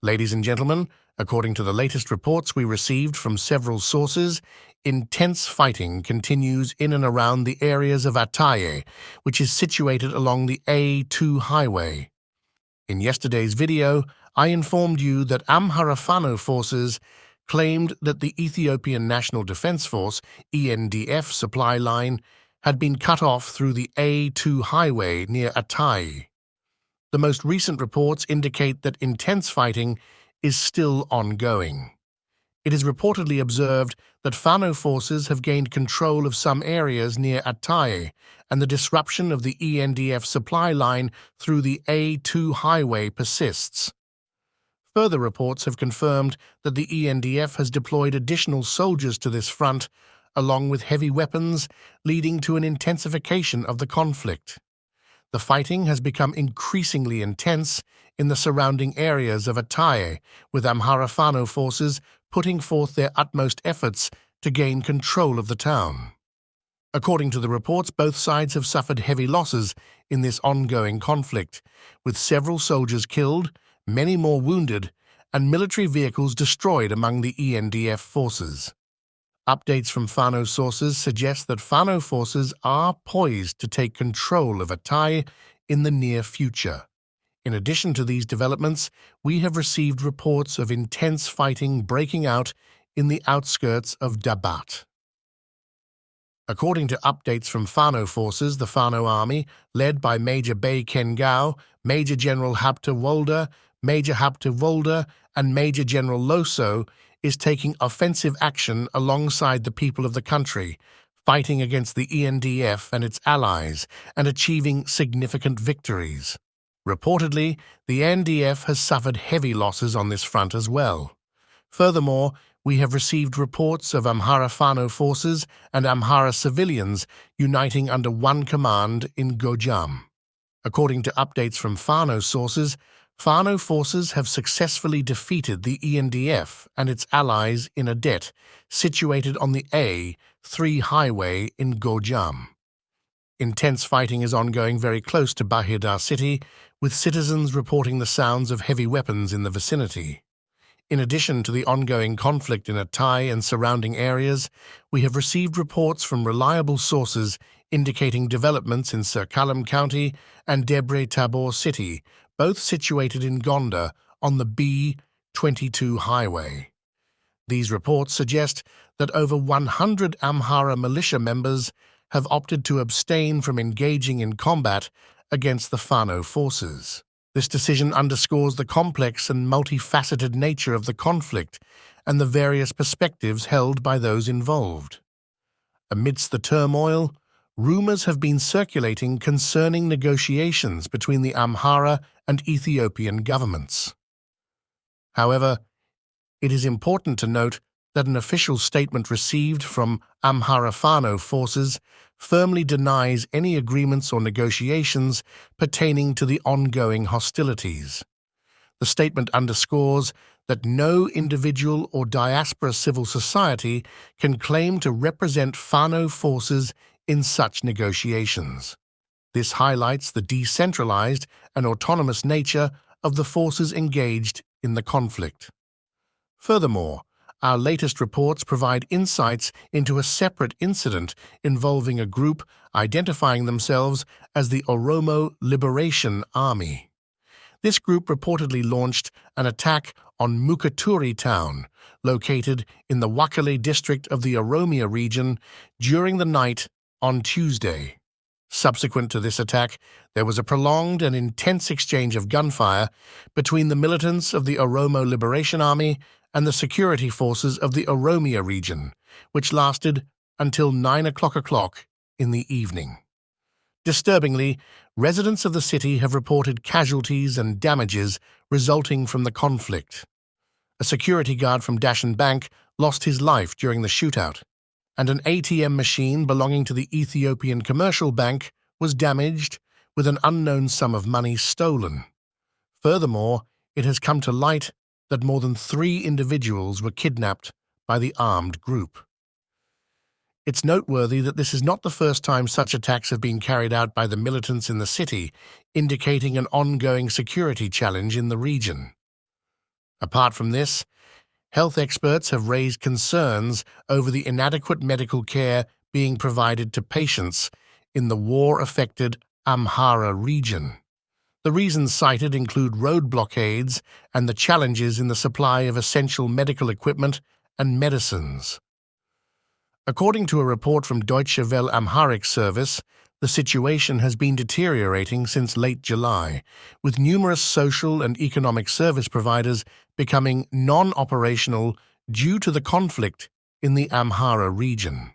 Ladies and gentlemen, according to the latest reports we received from several sources, intense fighting continues in and around the areas of Ataye, which is situated along the A2 highway. In yesterday's video, I informed you that Amhara forces claimed that the Ethiopian National Defense Force (ENDF) supply line had been cut off through the A2 highway near Ataye. The most recent reports indicate that intense fighting is still ongoing. It is reportedly observed that Fano forces have gained control of some areas near Ataye, and the disruption of the ENDF supply line through the A2 highway persists. Further reports have confirmed that the ENDF has deployed additional soldiers to this front, along with heavy weapons, leading to an intensification of the conflict. The fighting has become increasingly intense in the surrounding areas of Ataye, with Amhara forces putting forth their utmost efforts to gain control of the town. According to the reports, both sides have suffered heavy losses in this ongoing conflict, with several soldiers killed, many more wounded, and military vehicles destroyed among the ENDF forces. Updates from Fano sources suggest that Fano forces are poised to take control of Ataye in the near future. In addition to these developments, we have received reports of intense fighting breaking out in the outskirts of Dabat. According to updates from Fano forces, the Fano army, led by Major Bay Kengao, Major General Habta Wolder, Major Habta Wolder, and Major General Loso, is taking offensive action alongside the people of the country, fighting against the ENDF and its allies, and achieving significant victories. Reportedly, the ENDF has suffered heavy losses on this front as well. Furthermore, we have received reports of Amhara Fano forces and Amhara civilians uniting under one command in Gojam. According to updates from Fano sources, Fano forces have successfully defeated the ENDF and its allies in Adet, situated on the A3 highway in Gojam. Intense fighting is ongoing very close to Bahir city, with citizens reporting the sounds of heavy weapons in the vicinity. In addition to the ongoing conflict in Ataye and surrounding areas, we have received reports from reliable sources indicating developments in Sirkalam County and DebreTabor city, both situated in Gondar on the B22 highway. These reports suggest that over 100 Amhara militia members have opted to abstain from engaging in combat against the Fano forces. This decision underscores the complex and multifaceted nature of the conflict and the various perspectives held by those involved. Amidst the turmoil, rumors have been circulating concerning negotiations between the Amhara and Ethiopian governments. However, it is important to note that an official statement received from Amhara Fano forces firmly denies any agreements or negotiations pertaining to the ongoing hostilities. The statement underscores that no individual or diaspora civil society can claim to represent Fano forces in such negotiations. This highlights the decentralized and autonomous nature of the forces engaged in the conflict. Furthermore, our latest reports provide insights into a separate incident involving a group identifying themselves as the Oromo Liberation Army. This group reportedly launched an attack on Mukaturi town, located in the Wakale district of the Oromia region, during the night on Tuesday. Subsequent to this attack, there was a prolonged and intense exchange of gunfire between the militants of the Oromo Liberation Army and the security forces of the Oromia region, which lasted until 9 o'clock in the evening. Disturbingly, residents of the city have reported casualties and damages resulting from the conflict. A security guard from Dashan Bank lost his life during the shootout, and an ATM machine belonging to the Ethiopian Commercial Bank was damaged, with an unknown sum of money stolen. Furthermore, it has come to light that more than 3 individuals were kidnapped by the armed group. It's noteworthy that this is not the first time such attacks have been carried out by the militants in the city, indicating an ongoing security challenge in the region. Apart from this, health experts have raised concerns over the inadequate medical care being provided to patients in the war-affected Amhara region. The reasons cited include road blockades and the challenges in the supply of essential medical equipment and medicines. According to a report from Deutsche Welle Amharic Service, the situation has been deteriorating since late July, with numerous social and economic service providers becoming non-operational due to the conflict in the Amhara region.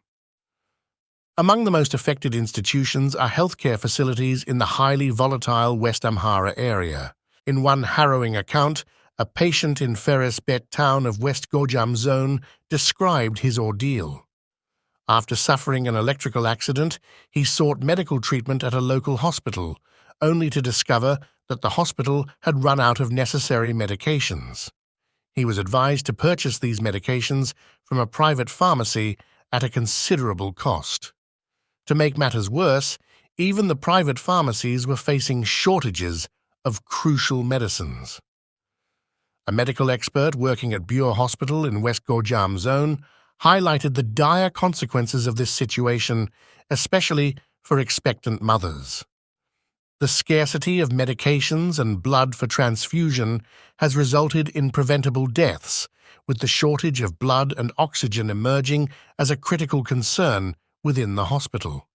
Among the most affected institutions are healthcare facilities in the highly volatile West Amhara area. In one harrowing account, a patient in Feres Bet town of West Gojam zone described his ordeal. After suffering an electrical accident, he sought medical treatment at a local hospital, only to discover that the hospital had run out of necessary medications. He was advised to purchase these medications from a private pharmacy at a considerable cost. To make matters worse, even the private pharmacies were facing shortages of crucial medicines. A medical expert working at Bure Hospital in West Gojam zone highlighted the dire consequences of this situation, especially for expectant mothers. The scarcity of medications and blood for transfusion has resulted in preventable deaths, with the shortage of blood and oxygen emerging as a critical concern within the hospital.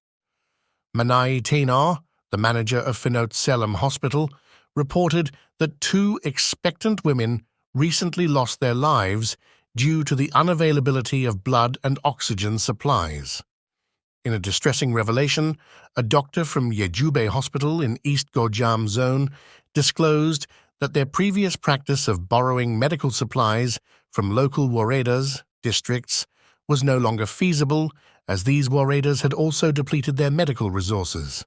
Manai Tena, the manager of Finot Selam Hospital, reported that 2 expectant women recently lost their lives due to the unavailability of blood and oxygen supplies. In a distressing revelation, a doctor from Yejube Hospital in East Gojam zone disclosed that their previous practice of borrowing medical supplies from local waredas districts was no longer feasible, as these waredas had also depleted their medical resources.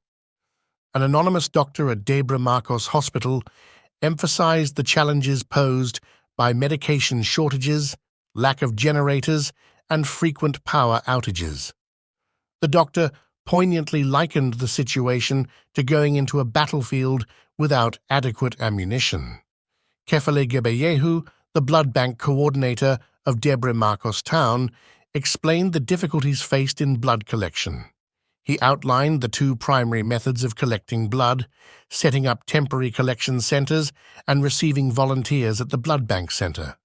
An anonymous doctor at DebreTabor Hospital emphasized the challenges posed by medication shortages, lack of generators, and frequent power outages. The doctor poignantly likened the situation to going into a battlefield without adequate ammunition. Kefale Gebeyehu, the blood bank coordinator of DebreTabor town, explained the difficulties faced in blood collection. He outlined the 2 primary methods of collecting blood, setting up temporary collection centers and receiving volunteers at the blood bank center.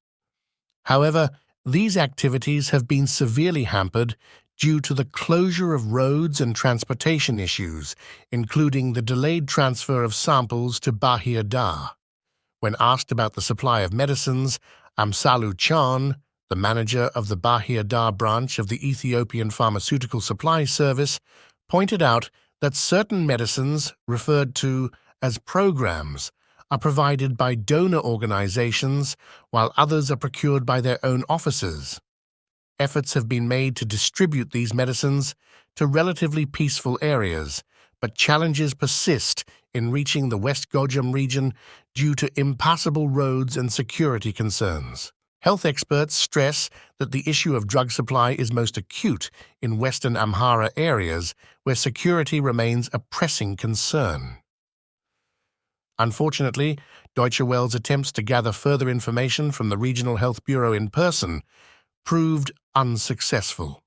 However, these activities have been severely hampered due to the closure of roads and transportation issues, including the delayed transfer of samples to Bahir Dar. When asked about the supply of medicines, Amsalu Chan, the manager of the Bahir Dar branch of the Ethiopian Pharmaceutical Supply Service, pointed out that certain medicines, referred to as programs, are provided by donor organizations, while others are procured by their own offices. Efforts have been made to distribute these medicines to relatively peaceful areas, but challenges persist in reaching the West Gojam region due to impassable roads and security concerns. Health experts stress that the issue of drug supply is most acute in Western Amhara areas, where security remains a pressing concern. Unfortunately, Deutsche Welle's attempts to gather further information from the Regional Health Bureau in person proved unsuccessful.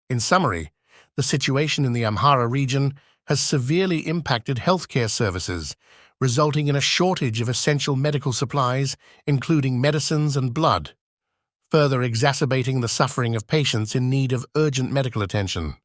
In summary, the situation in the Amhara region has severely impacted healthcare services, resulting in a shortage of essential medical supplies, including medicines and blood, further exacerbating the suffering of patients in need of urgent medical attention.